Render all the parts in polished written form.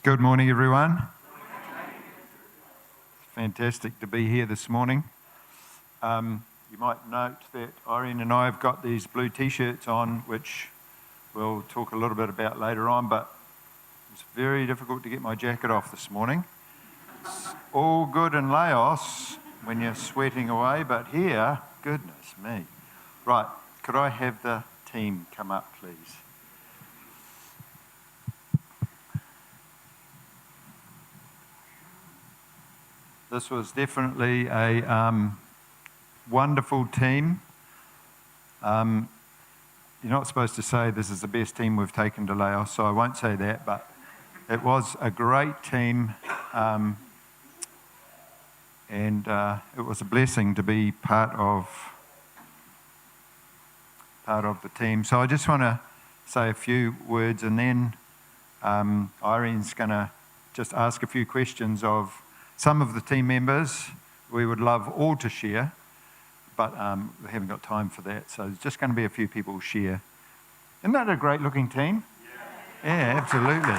Good morning, everyone. Fantastic to be here this morning. You might note that Irene and I have got these blue t-shirts on, which we'll talk a little bit about later on, but it's very difficult to get my jacket off this morning. It's all good in Laos when you're sweating away, but here, goodness me. Right, could I have the team come up, please? This was definitely a wonderful team. You're not supposed to say this is the best team we've taken to Laos, so I won't say that, but it was a great team, and it was a blessing to be part of the team. So I just want to say a few words, and then Irene's going to just ask a few questions of some of the team members. We would love all to share, but we haven't got time for that, so there's just going to be a few people share. Isn't that a great looking team? Yeah, absolutely.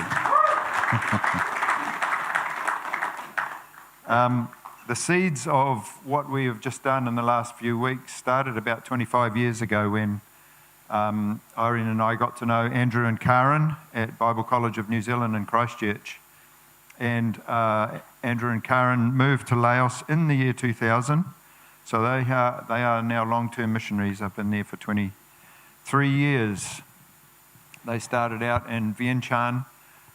The seeds of what we have just done in the last few weeks started about 25 years ago when Irene and I got to know Andrew and Karen at Bible College of New Zealand in Christchurch. And Andrew and Karen moved to Laos in the year 2000. So they are now long-term missionaries up in there for 23 years. They started out in Vientiane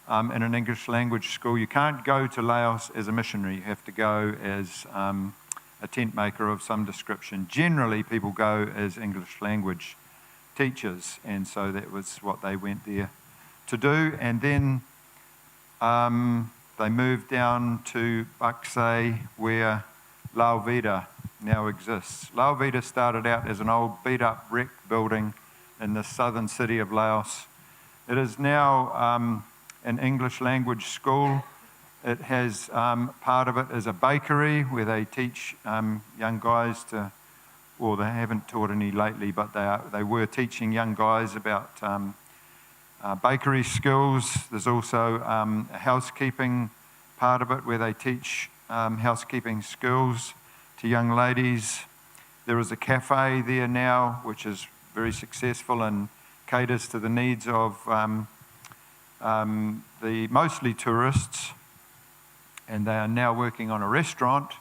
in an English language school. You can't go to Laos as a missionary. You have to go as a tent maker of some description. Generally, people go as English language teachers, and so that was what they went there to do. And then they moved down to Baksay, where Lau Vida now exists. Lau Vida started out as an old beat-up wreck building in the southern city of Laos. It is now an English language school. It has part of it is a bakery where they teach young guys to, well, they haven't taught any lately, but they were teaching young guys about bakery skills. There's also a housekeeping part of it where they teach housekeeping skills to young ladies. There is a cafe there now which is very successful and caters to the needs of the mostly tourists, and they are now working on a restaurant,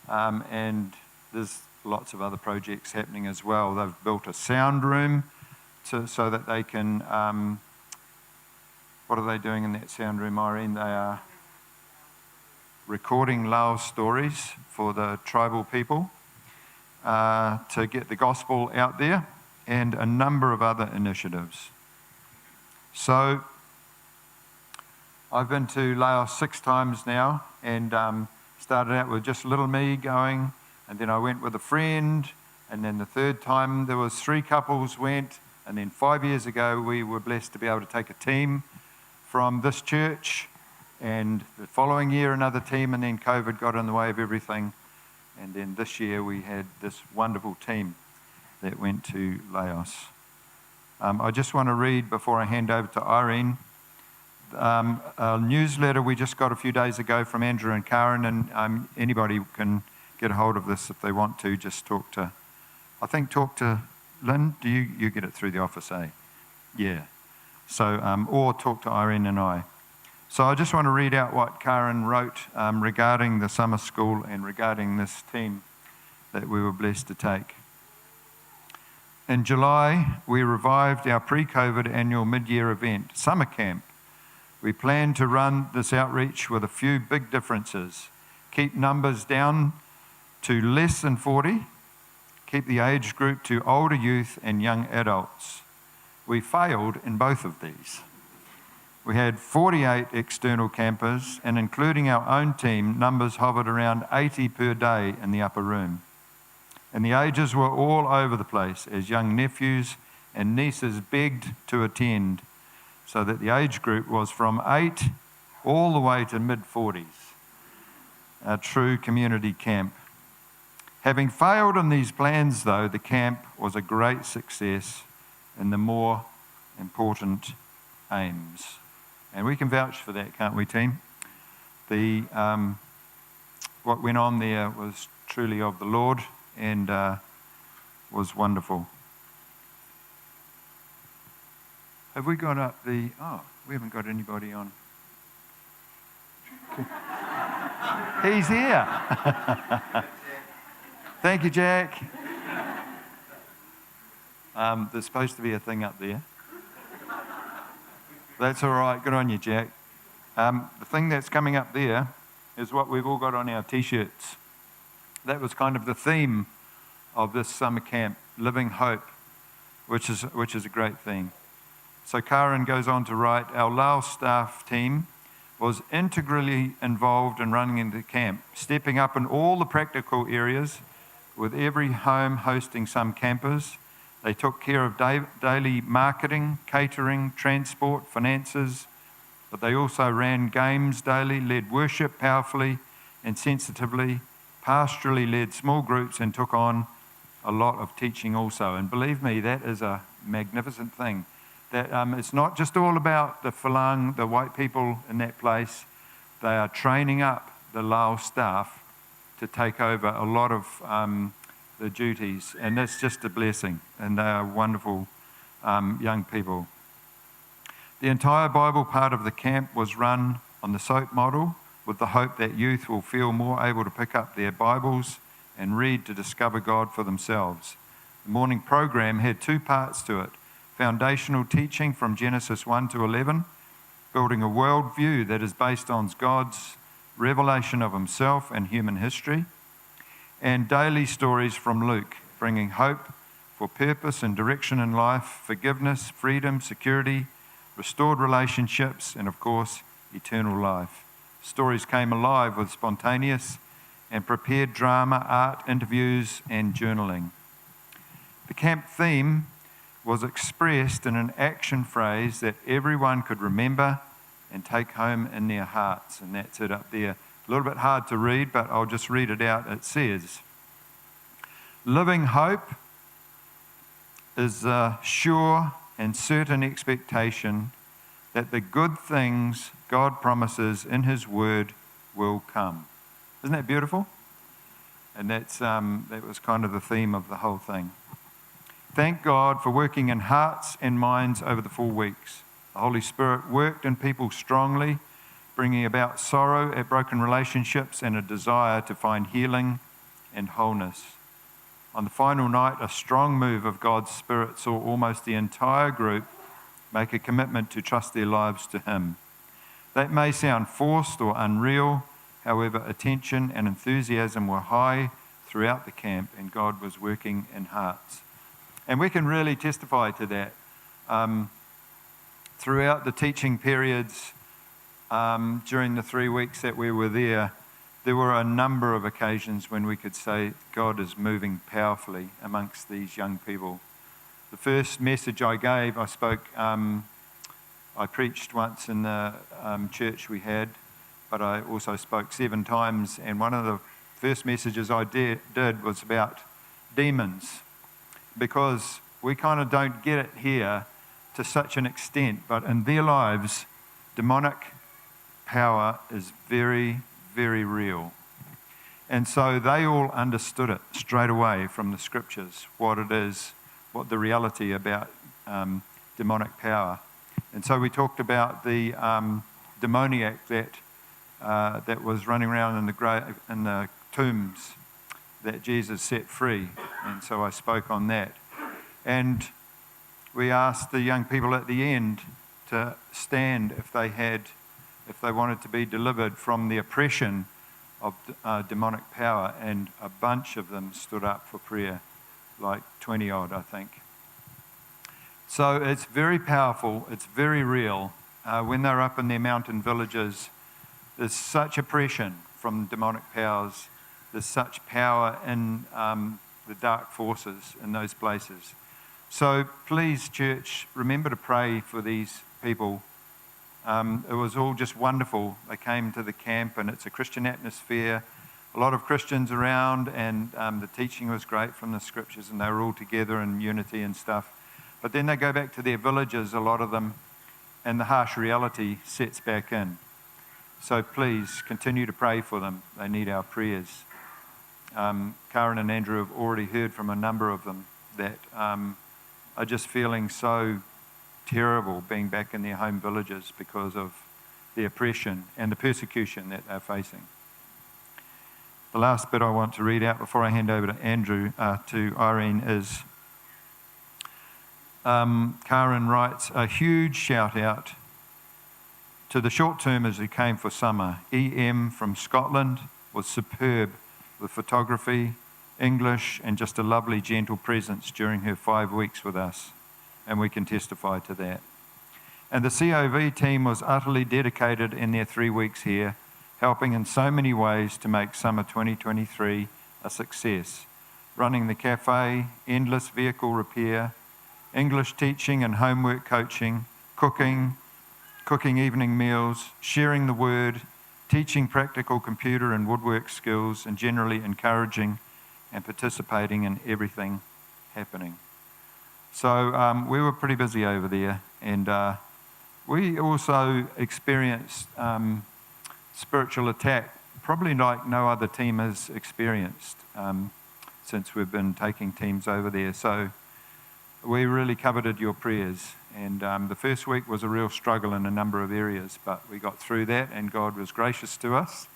and there's lots of other projects happening as well. They've built a sound room so that they can, what are they doing in that sound room, Irene? They are recording Lao stories for the tribal people to get the gospel out there, and a number of other initiatives. So I've been to Laos 6 times now, and started out with just little me going, and then I went with a friend, and then the third time there was 3 couples went. And then 5 years ago, we were blessed to be able to take a team from this church. And the following year, another team, and then COVID got in the way of everything. And then this year, we had this wonderful team that went to Laos. I just want to read, before I hand over to Irene, a newsletter we just got a few days ago from Andrew and Karen, and anybody can get a hold of this if they want to. Just talk to Lynn, do you get it through the office, eh? Yeah. So, or talk to Irene and I. So I just want to read out what Karen wrote regarding the summer school and regarding this team that we were blessed to take. In July, we revived our pre-COVID annual mid-year event, Summer Camp. We plan to run this outreach with a few big differences. Keep numbers down to less than 40. Keep the age group to older youth and young adults. We failed in both of these. We had 48 external campers, and including our own team, numbers hovered around 80 per day in the upper room. And the ages were all over the place as young nephews and nieces begged to attend, so that the age group was from 8 all the way to mid-40s. A true community camp. Having failed in these plans, though, the camp was a great success in the more important aims. And we can vouch for that, can't we, team? What went on there was truly of the Lord and was wonderful. Have we got up the... Oh, we haven't got anybody on. He's here. Thank you, Jack. There's supposed to be a thing up there. That's all right. Good on you, Jack. The thing that's coming up there is what we've all got on our T-shirts. That was kind of the theme of this summer camp, Living Hope, which is a great theme. So Karen goes on to write, our Laos staff team was integrally involved in running the camp, stepping up in all the practical areas, with every home hosting some campers. They took care of daily marketing, catering, transport, finances, but they also ran games daily, led worship powerfully and sensitively, pastorally led small groups, and took on a lot of teaching also. And believe me, that is a magnificent thing. That it's not just all about the Falang, the white people in that place. They are training up the Lao staff to take over a lot of the duties, and that's just a blessing. And they are wonderful young people. The entire Bible part of the camp was run on the SOAP model, with the hope that youth will feel more able to pick up their Bibles and read to discover God for themselves. The morning program had two parts to it: foundational teaching from Genesis 1 to 11, building a worldview that is based on God's revelation of himself and human history, and daily stories from Luke, bringing hope for purpose and direction in life, forgiveness, freedom, security, restored relationships, and of course, eternal life. Stories came alive with spontaneous and prepared drama, art, interviews, and journaling. The camp theme was expressed in an action phrase that everyone could remember and take home in their hearts. And that's it up there. A little bit hard to read, but I'll just read it out. It says, living hope is a sure and certain expectation that the good things God promises in his word will come. Isn't that beautiful? And that was kind of the theme of the whole thing. Thank God for working in hearts and minds over the 4 weeks. The Holy Spirit worked in people strongly, bringing about sorrow at broken relationships and a desire to find healing and wholeness. On the final night, a strong move of God's Spirit saw almost the entire group make a commitment to trust their lives to him. That may sound forced or unreal, however, attention and enthusiasm were high throughout the camp, and God was working in hearts. And we can really testify to that. Throughout the teaching periods, during the 3 weeks that we were there were a number of occasions when we could say God is moving powerfully amongst these young people. The first message I gave, I preached once in the church we had, but I also spoke 7 times, and one of the first messages I did was about demons, because we kind of don't get it here to such an extent, but in their lives, demonic power is very, very real. And so they all understood it straight away from the scriptures, what it is, what the reality about demonic power. And so we talked about the demoniac that was running around in the tombs that Jesus set free. And so I spoke on that. And we asked the young people at the end to stand if they wanted to be delivered from the oppression of demonic power, and a bunch of them stood up for prayer, like 20 odd, I think. So it's very powerful, it's very real. When they're up in their mountain villages, there's such oppression from demonic powers, there's such power in the dark forces in those places. So please, church, remember to pray for these people. It was all just wonderful. They came to the camp, and it's a Christian atmosphere, a lot of Christians around, and the teaching was great from the scriptures, and they were all together in unity and stuff. But then they go back to their villages, a lot of them, and the harsh reality sets back in. So please continue to pray for them. They need our prayers. Karen and Andrew have already heard from a number of them that are just feeling so terrible being back in their home villages because of the oppression and the persecution that they're facing. The last bit I want to read out before I hand over to Irene is Karen writes, a huge shout out to the short-termers who came for summer. EM from Scotland was superb with photography, English, and just a lovely, gentle presence during her 5 weeks with us, and we can testify to that. And the COV team was utterly dedicated in their 3 weeks here, helping in so many ways to make summer 2023 a success. Running the cafe, endless vehicle repair, English teaching and homework coaching, cooking evening meals, sharing the word, teaching practical computer and woodwork skills, and generally encouraging and participating in everything happening. So we were pretty busy over there, and we also experienced spiritual attack, probably like no other team has experienced since we've been taking teams over there. So we really coveted your prayers, and the first week was a real struggle in a number of areas, but we got through that, and God was gracious to us,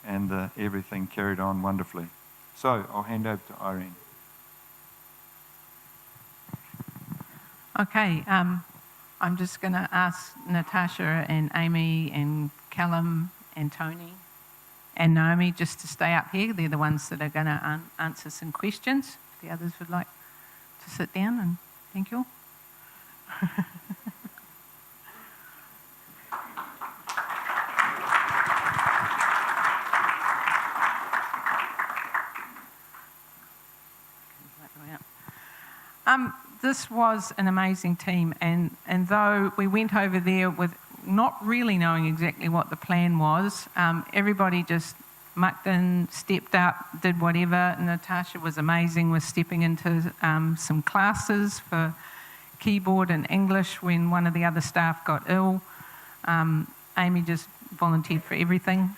and everything carried on wonderfully. So I'll hand over to Irene. Okay, I'm just going to ask Natasha and Amy and Callum and Tony and Naomi just to stay up here. They're the ones that are going to answer some questions. If the others would like to sit down, and thank you. This was an amazing team, and though we went over there with not really knowing exactly what the plan was, everybody just mucked in, stepped up, did whatever. Natasha was amazing with stepping into some classes for keyboard and English when one of the other staff got ill. Amy just volunteered for everything.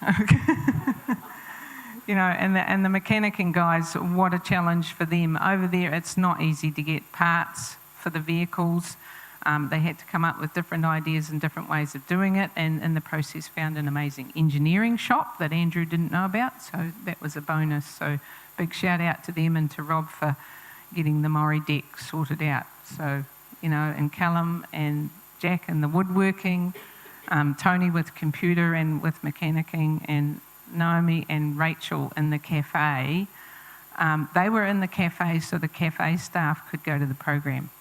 You know, and the mechanicking guys, what a challenge for them. Over there, it's not easy to get parts for the vehicles. They had to come up with different ideas and different ways of doing it, and in the process found an amazing engineering shop that Andrew didn't know about, so that was a bonus. So big shout out to them and to Rob for getting the Maury deck sorted out. So, you know, and Callum and Jack and the woodworking, Tony with computer and with mechanicking, and Naomi and Rachel in the cafe. They were in the cafe so the cafe staff could go to the program,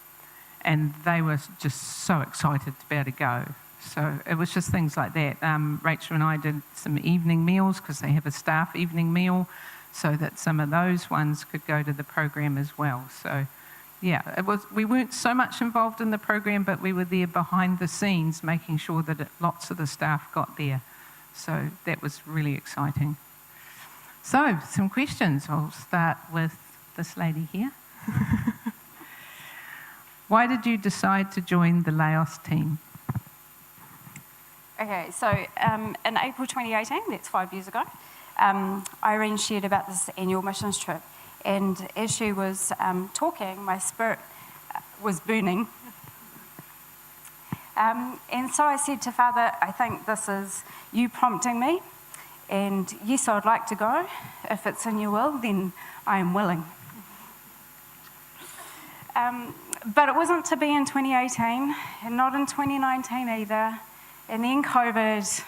and they were just so excited to be able to go. So it was just things like that. Rachel and I did some evening meals because they have a staff evening meal, so that some of those ones could go to the program as well. So yeah, we weren't so much involved in the program, but we were there behind the scenes making sure that lots of the staff got there. So that was really exciting. So, some questions. I'll start with this lady here. Why did you decide to join the Laos team? Okay, so in April 2018, that's 5 years ago, Irene shared about this annual missions trip, and as she was talking, my spirit was burning. And so I said to Father, I think this is you prompting me, and yes, I would like to go. If it's in your will, then I am willing. But it wasn't to be in 2018, and not in 2019 either, and then COVID.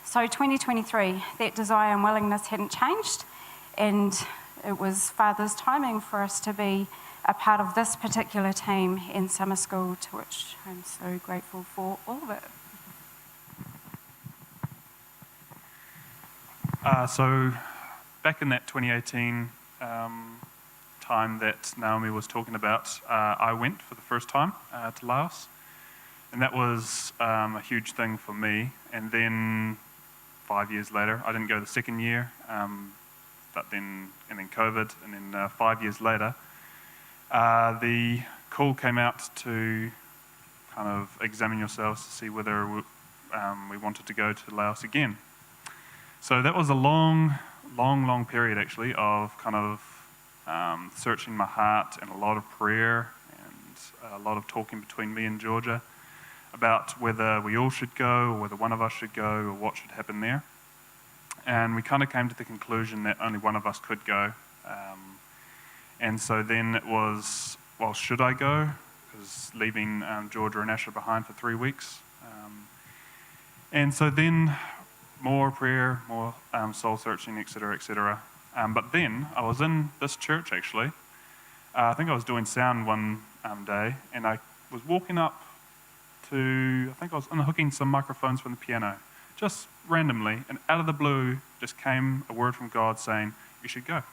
So 2023, that desire and willingness hadn't changed, and it was Father's timing for us to be a part of this particular team in summer school, to which I'm so grateful for all of it. So back in that 2018 time that Naomi was talking about, I went for the first time to Laos, and that was a huge thing for me. And then 5 years later, I didn't go the second year, but then COVID, and then 5 years later, the call came out to kind of examine yourselves to see whether we wanted to go to Laos again. So that was a long period actually of kind of searching my heart and a lot of prayer and a lot of talking between me and Georgia about whether we all should go or whether one of us should go or what should happen there. And we kind of came to the conclusion that only one of us could go. And so then it was, well, should I go? Because leaving Georgia and Asher behind for 3 weeks. And so then more prayer, more soul searching, etc., etc. But then I was in this church actually. I think I was doing sound one day, and I was walking up to, I think I was unhooking some microphones from the piano, just randomly, and out of the blue just came a word from God saying, you should go.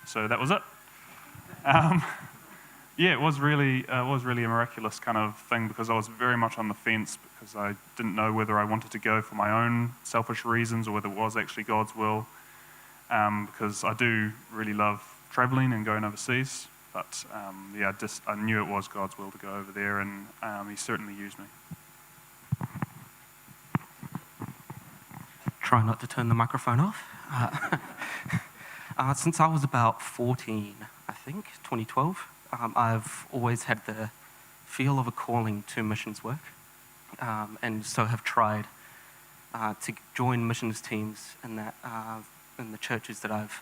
So that was it. Yeah, it was really a miraculous kind of thing, because I was very much on the fence, because I didn't know whether I wanted to go for my own selfish reasons or whether it was actually God's will, because I do really love traveling and going overseas. But yeah, I knew it was God's will to go over there, and He certainly used me. Try not to turn the microphone off. Since I was about 14, I think, 2012, I've always had the feel of a calling to missions work, and so have tried to join missions teams in the churches that I've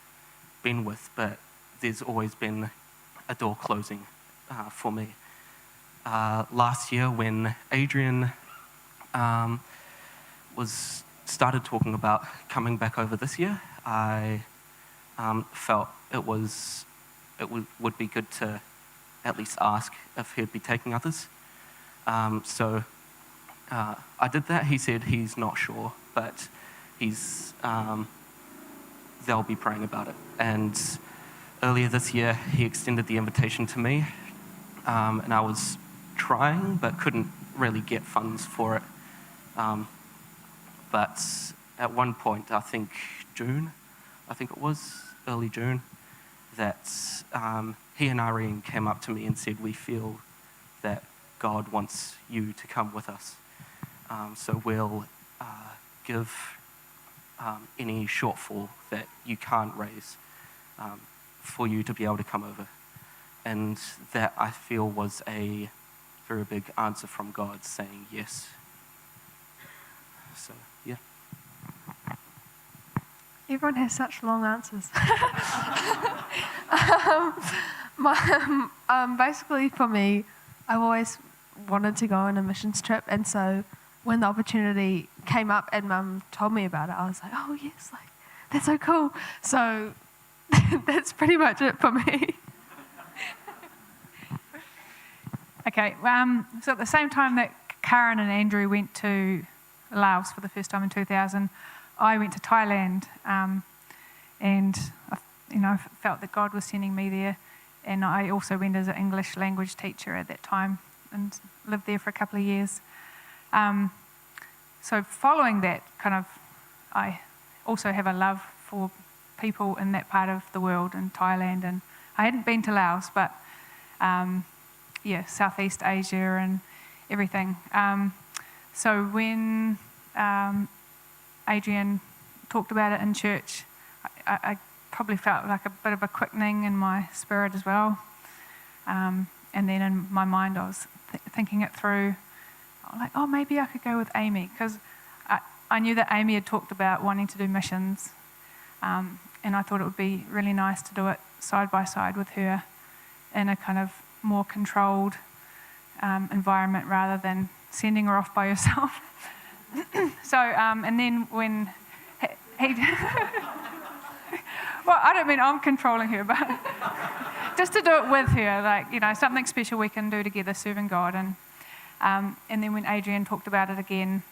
been with, but there's always been a door closing for me. Last year, when Adrian started talking about coming back over this year, I felt it would be good to at least ask if he'd be taking others. So I did that. He said he's not sure, but they'll be praying about it. And earlier this year, he extended the invitation to me, and I was trying but couldn't really get funds for it. But at one point, I think it was early June, that he and Irene came up to me and said, we feel that God wants you to come with us. So we'll give any shortfall that you can't raise for you to be able to come over. And that, I feel, was a very big answer from God saying yes. So, yeah. Everyone has such long answers. Basically, for me, I've always wanted to go on a missions trip, and so when the opportunity came up and Mum told me about it, I was like, oh yes, like that's so cool. So that's pretty much it for me. Okay, so at the same time that Karen and Andrew went to Laos for the first time in 2000, I went to Thailand, and I felt that God was sending me there. And I also went as an English language teacher at that time and lived there for a couple of years. So following that, I also have a love for people in that part of the world, in Thailand. And I hadn't been to Laos, but Southeast Asia and everything. So when Adrian talked about it in church, I probably felt like a bit of a quickening in my spirit as well. And then in my mind, I was thinking it through. Like, oh, maybe I could go with Amy, because I knew that Amy had talked about wanting to do missions, and I thought it would be really nice to do it side by side with her in a kind of more controlled environment rather than sending her off by herself. So, and then when he well, I don't mean I'm controlling her, but just to do it with her, like, something special we can do together serving God. And then when Adrian talked about it again,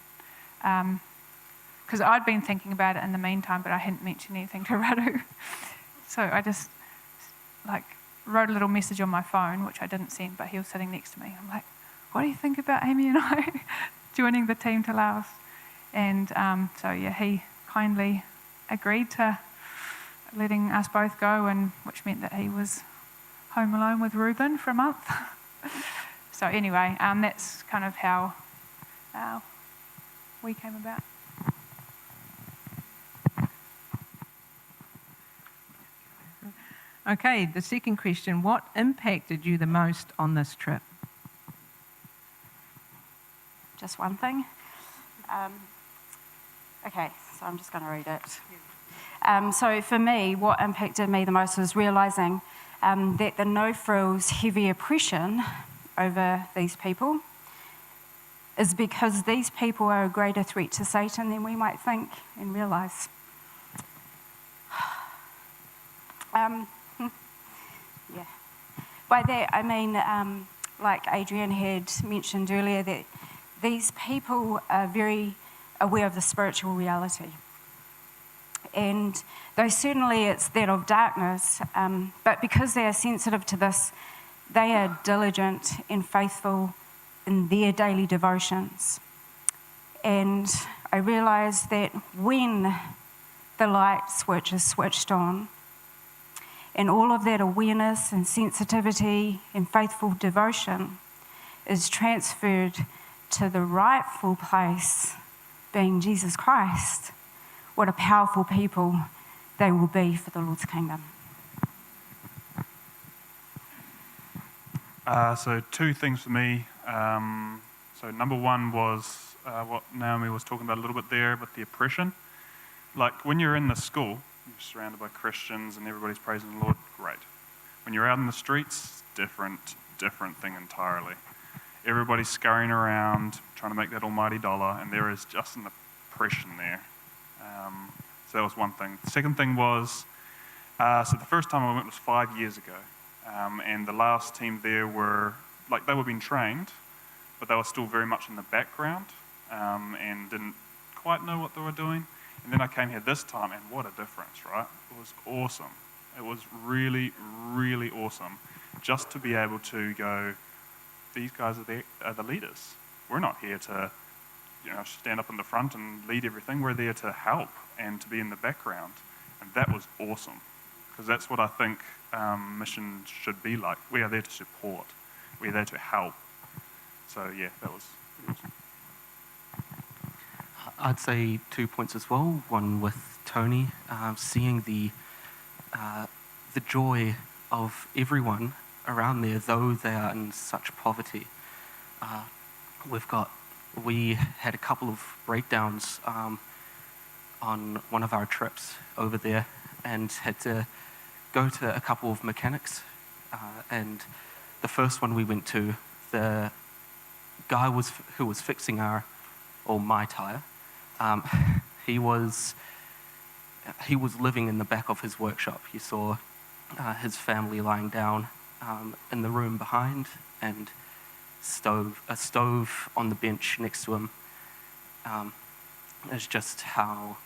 because I'd been thinking about it in the meantime, but I hadn't mentioned anything to Radu. So I just wrote a little message on my phone, which I didn't send, but he was sitting next to me. I'm like, what do you think about Amy and I joining the team to Laos? And he kindly agreed to letting us both go, and which meant that he was home alone with Reuben for a month. So anyway, that's kind of how we came about. Okay, the second question, what impacted you the most on this trip? Just one thing. Okay, so I'm just going to read it. So for me, what impacted me the most was realising that the no-frills heavy oppression over these people is because these people are a greater threat to Satan than we might think and realise. Yeah. By that, I mean, like Adrian had mentioned earlier, that these people are very aware of the spiritual reality. And though certainly it's that of darkness, but because they are sensitive to this, they are diligent and faithful in their daily devotions. And I realised that when the light switch is switched on, and all of that awareness and sensitivity and faithful devotion is transferred to the rightful place, being Jesus Christ, what a powerful people they will be for the Lord's kingdom. So two things for me. So number one was what Naomi was talking about a little bit there with the oppression. Like when you're in the school, you're surrounded by Christians and everybody's praising the Lord, great. When you're out in the streets, different thing entirely. Everybody's scurrying around, trying to make that almighty dollar, and there is just an oppression there. So that was one thing. The second thing was, so the first time I went was 5 years ago, and the last team there were, like they were being trained, but they were still very much in the background, and didn't quite know what they were doing. And then I came here this time, and what a difference, right? It was awesome. It was really, really awesome just to be able to go, these guys are the leaders. We're not here to, stand up in the front and lead everything. We're there to help and to be in the background. And that was awesome, because that's what I think mission should be like. We are there to support. We are there to help. So yeah, that was awesome. I'd say 2 points as well. One with Tony, seeing the joy of everyone around there, though they are in such poverty. We had a couple of breakdowns on one of our trips over there, and had to go to a couple of mechanics. And the first one we went to, the guy who was fixing my tire. He was living in the back of his workshop. You saw his family lying down in the room behind, and a stove on the bench next to him. It's just how,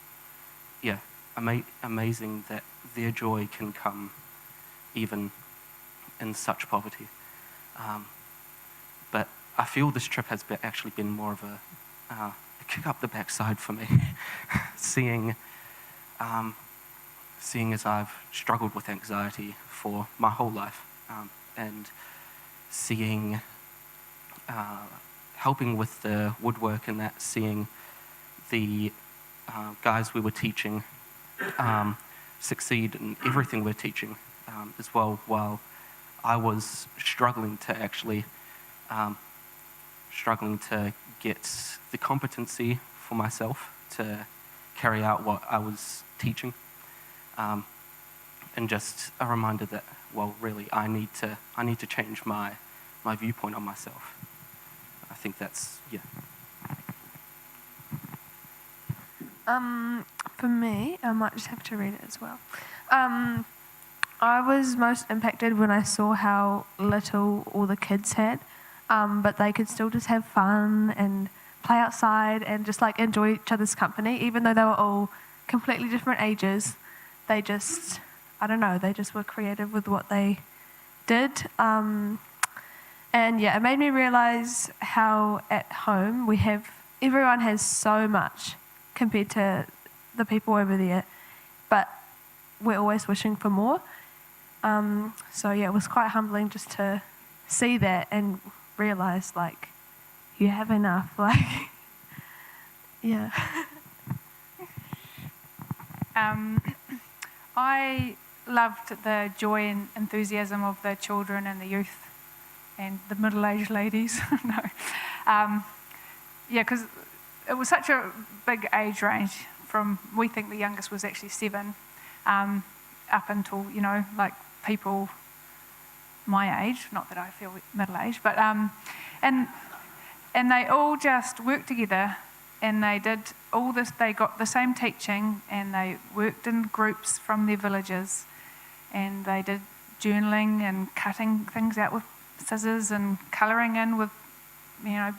amazing that their joy can come even in such poverty. But I feel this trip has actually been more of a kick up the backside for me, seeing as I've struggled with anxiety for my whole life, and seeing, helping with the woodwork and that, seeing the guys we were teaching succeed in everything we're teaching as well, while I was struggling to get the competency for myself to carry out what I was teaching, and just a reminder that, well, really, I need to change my viewpoint on myself. I think that's, yeah. For me, I might just have to read it as well. I was most impacted when I saw how little all the kids had, but they could still just have fun and play outside and just like enjoy each other's company, even though they were all completely different ages. They just, they just were creative with what they did. And yeah, it made me realize how at home everyone has so much compared to the people over there, but we're always wishing for more. So yeah, it was quite humbling just to see that, and realised, like, you have enough, like, yeah. I loved the joy and enthusiasm of the children and the youth and the middle-aged ladies. No. Yeah, because it was such a big age range from, we think the youngest was actually 7, up until, you know, like people my age, not that I feel middle-aged, but, and they all just worked together and they did all this, they got the same teaching and they worked in groups from their villages and they did journaling and cutting things out with scissors and colouring in with, you know,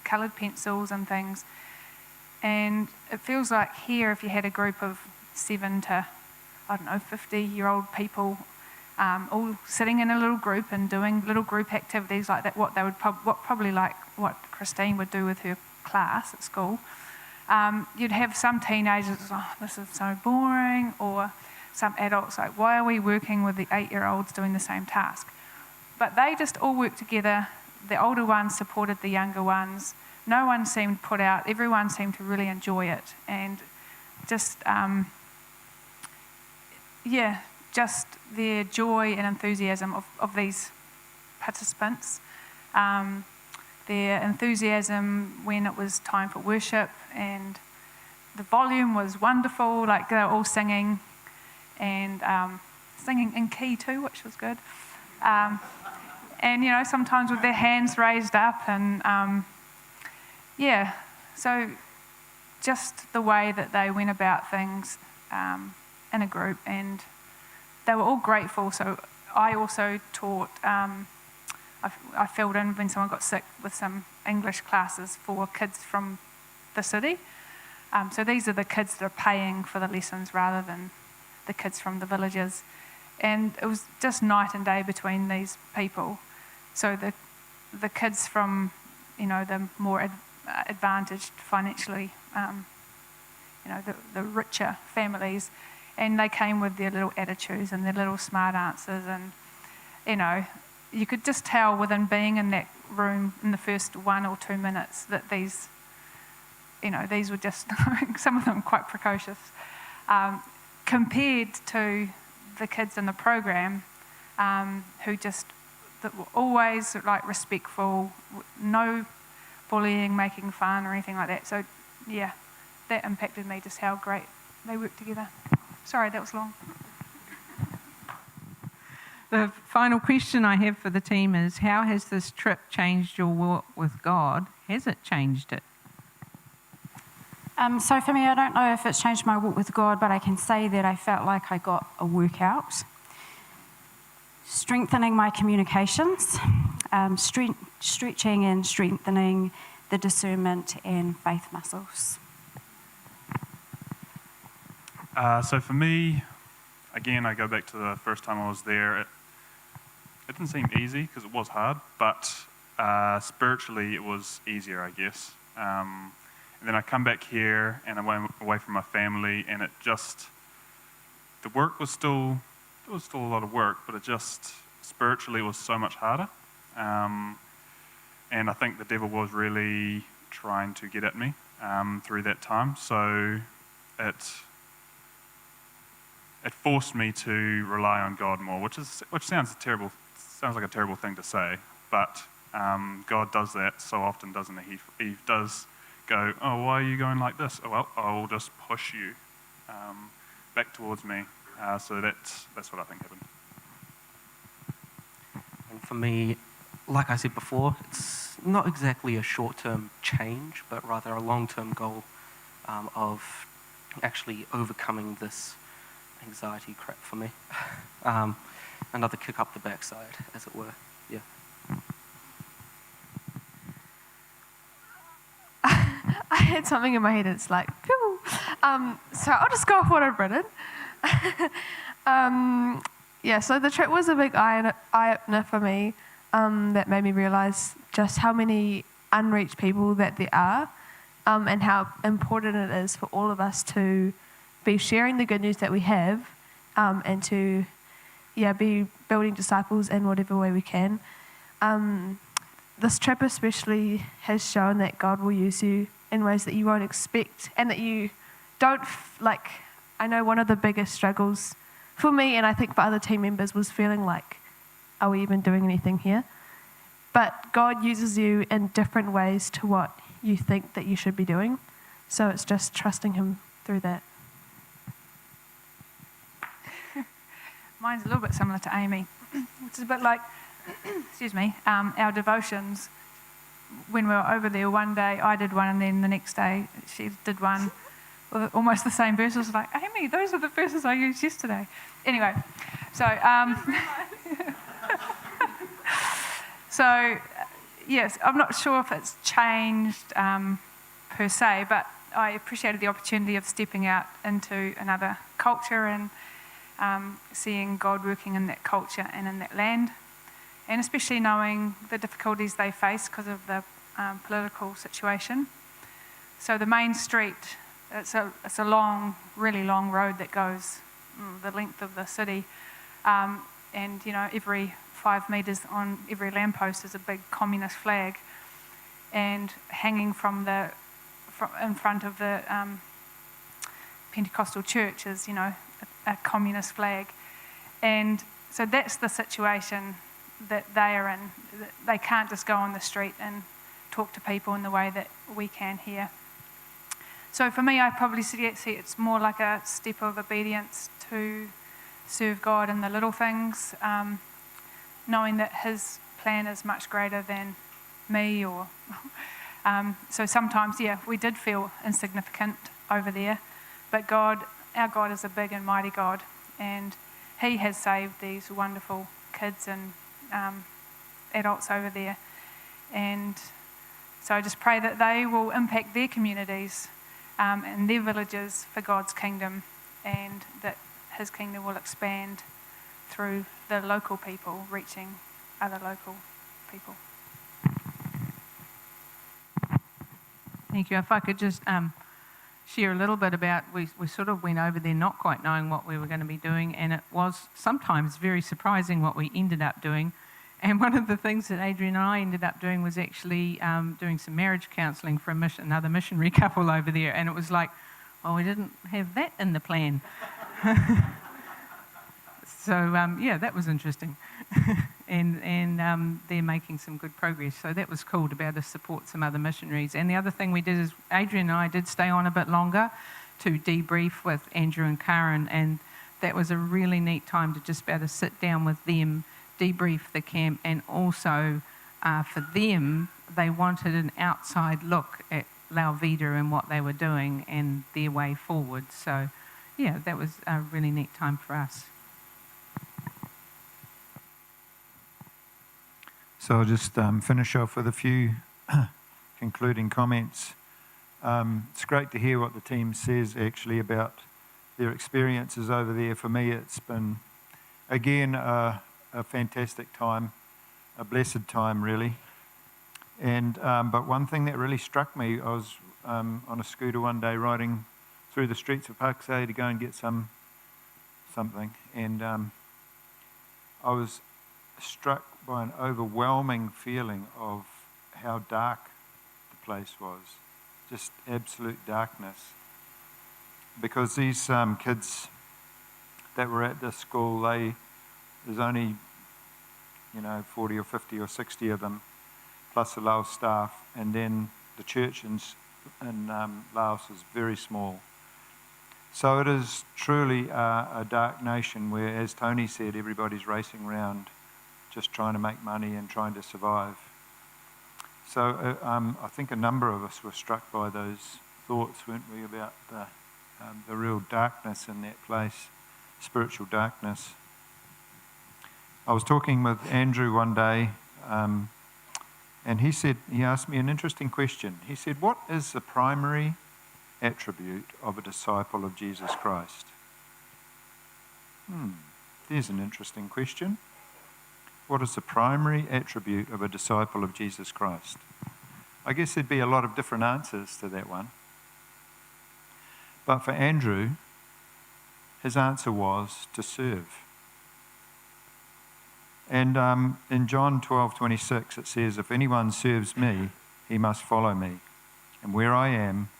coloured pencils and things. And it feels like here, if you had a group of 7 to, I don't know, 50-year-old people all sitting in a little group and doing little group activities like that, what they would probably like what Christine would do with her class at school. You'd have some teenagers, oh, this is so boring, or some adults like, why are we working with the 8-year-olds doing the same task? But they just all worked together. The older ones supported the younger ones. No one seemed put out. Everyone seemed to really enjoy it. And just, just their joy and enthusiasm of these participants. Their enthusiasm when it was time for worship, and the volume was wonderful, like they were all singing, and singing in key too, which was good. And, you know, sometimes with their hands raised up, and so just the way that they went about things in a group, and they were all grateful. So I also taught, I filled in when someone got sick with some English classes for kids from the city. So these are the kids that are paying for the lessons rather than the kids from the villages. And it was just night and day between these people. So the kids from, you know, the more advantaged financially, you know, the richer families, and they came with their little attitudes and their little smart answers, and, you know, you could just tell within being in that room in the first 1 or 2 minutes that these, you know, these were just, some of them quite precocious, compared to the kids in the program who just, that were always like respectful, no bullying, making fun or anything like that. So yeah, that impacted me, just how great they worked together. Sorry, that was long. The final question I have for the team is, how has this trip changed your walk with God? Has it changed it? So for me, I don't know if it's changed my walk with God, but I can say that I felt like I got a workout. Strengthening my communications, stretching and strengthening the discernment and faith muscles. So for me, again, I go back to the first time I was there. It didn't seem easy because it was hard, but spiritually it was easier, I guess. And then I come back here and I went away from my family, and it just, the work was still, there was still a lot of work, but it just, spiritually was so much harder. And I think the devil was really trying to get at me through that time. So it forced me to rely on God more, which sounds like a terrible thing to say, but God does that so often, doesn't he? He does go, oh, why are you going like this? Oh, well, I will just push you back towards me. So that's what I think happened. And for me, like I said before, it's not exactly a short-term change, but rather a long-term goal of actually overcoming this anxiety crap for me. Another kick up the backside, as it were. Yeah. I had something in my head, it's like, phew. So I'll just go off what I've written. So the trip was a big eye-opener for me, that made me realise just how many unreached people that there are, and how important it is for all of us to be sharing the good news that we have, and to be building disciples in whatever way we can. this trip especially has shown that God will use you in ways that you won't expect, and that you don't, I know one of the biggest struggles for me, and I think for other team members, was feeling like, are we even doing anything here? But God uses you in different ways to what you think that you should be doing. So it's just trusting him through that. Mine's a little bit similar to Amy, which is a bit like, excuse me, our devotions. When we were over there one day, I did one, and then the next day she did one with almost the same verses. Like, Amy, those are the verses I used yesterday. Anyway, so so yes, I'm not sure if it's changed per se, but I appreciated the opportunity of stepping out into another culture and seeing God working in that culture and in that land, and especially knowing the difficulties they face because of the political situation. So the main street, it's a long, really long road that goes the length of the city, and every 5 metres on every lamppost is a big communist flag, and hanging from in front of the Pentecostal church is a communist flag. And so that's the situation that they are in. They can't just go on the street and talk to people in the way that we can here. So for me, I probably see it's more like a step of obedience to serve God in the little things, knowing that his plan is much greater than me. Or so sometimes, we did feel insignificant over there, but our God is a big and mighty God, and he has saved these wonderful kids and adults over there. And so I just pray that they will impact their communities and their villages for God's kingdom, and that his kingdom will expand through the local people reaching other local people. Thank you. If I could just share a little bit about, we sort of went over there not quite knowing what we were going to be doing, and it was sometimes very surprising what we ended up doing. And one of the things that Adrian and I ended up doing was actually doing some marriage counselling for another missionary couple over there, and it was like, well, we didn't have that in the plan. So, that was interesting. and they're making some good progress. So that was cool to be able to support some other missionaries. And the other thing we did is Adrian and I did stay on a bit longer to debrief with Andrew and Karen, and that was a really neat time to just be able to sit down with them, debrief the camp, and also for them, they wanted an outside look at La Vida and what they were doing and their way forward. So, that was a really neat time for us. So I'll just finish off with a few concluding comments. It's great to hear what the team says actually about their experiences over there. For me, it's been, again, a fantastic time, a blessed time, really. And but one thing that really struck me, I was on a scooter one day riding through the streets of Parksay to go and get something, and I was struck by an overwhelming feeling of how dark the place was, just absolute darkness. Because these kids that were at this school, there's only 40 or 50 or 60 of them, plus the Laos staff, and then the church in Laos is very small. So it is truly a dark nation where, as Tony said, everybody's racing around just trying to make money and trying to survive. So I think a number of us were struck by those thoughts, weren't we, about the real darkness in that place, spiritual darkness. I was talking with Andrew one day, and he asked me an interesting question. He said, what is the primary attribute of a disciple of Jesus Christ? There's an interesting question. What is the primary attribute of a disciple of Jesus Christ? I guess there'd be a lot of different answers to that one. But for Andrew, his answer was to serve. And in John 12:26 it says, if anyone serves me, he must follow me. And where I am,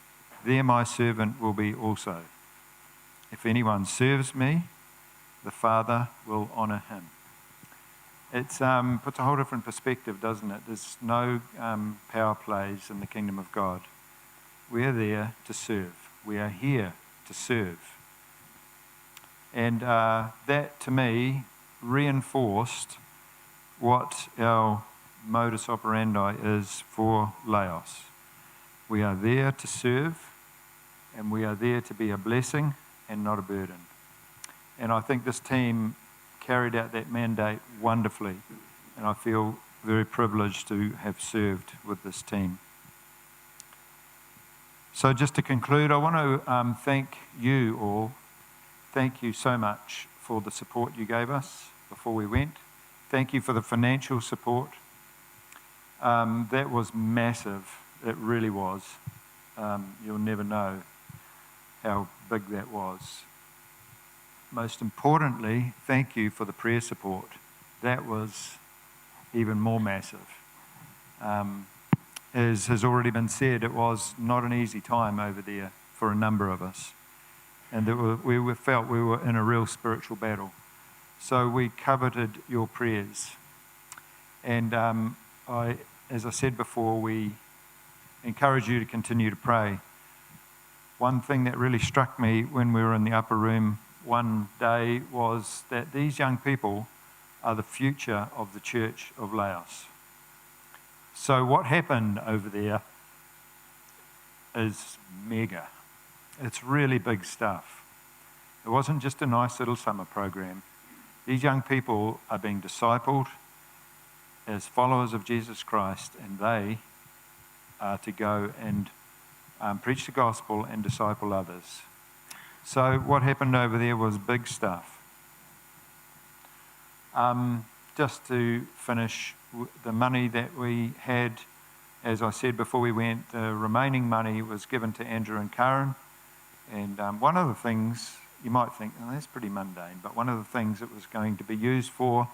there my servant will be also. If anyone serves me, the Father will honour him. It puts a whole different perspective, doesn't it? There's no power plays in the kingdom of God. We're there to serve. We are here to serve. And that, to me, reinforced what our modus operandi is for Laos. We are there to serve, and we are there to be a blessing and not a burden. And I think this team carried out that mandate wonderfully, and I feel very privileged to have served with this team. So just to conclude, I want to thank you all. Thank you so much for the support you gave us before we went. Thank you for the financial support. That was massive. It really was. You'll never know how big that was. Most importantly, thank you for the prayer support. That was even more massive. As has already been said, it was not an easy time over there for a number of us. And we felt we were in a real spiritual battle. So we coveted your prayers. And as I said before, we encourage you to continue to pray. One thing that really struck me when we were in the upper room one day was that these young people are the future of the Church of Laos. So what happened over there is mega. It's really big stuff. It wasn't just a nice little summer program. These young people are being discipled as followers of Jesus Christ, and they are to go and preach the gospel and disciple others. So what happened over there was big stuff. Just to finish, the money that we had, as I said before we went, the remaining money was given to Andrew and Karen. And one of the things, you might think, oh, that's pretty mundane, but one of the things it was going to be used for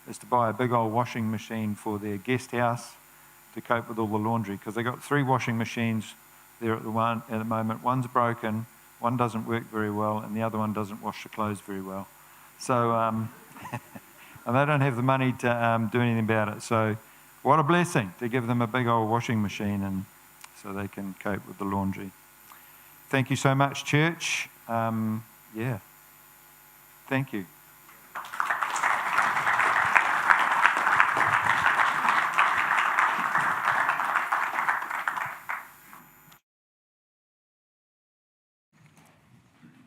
is to buy a big old washing machine for their guest house to cope with all the laundry, because they got 3 washing machines there at the moment. One's broken, one doesn't work very well, and the other one doesn't wash the clothes very well. So, and they don't have the money to do anything about it. So what a blessing to give them a big old washing machine, and so they can cope with the laundry. Thank you so much, church. Thank you.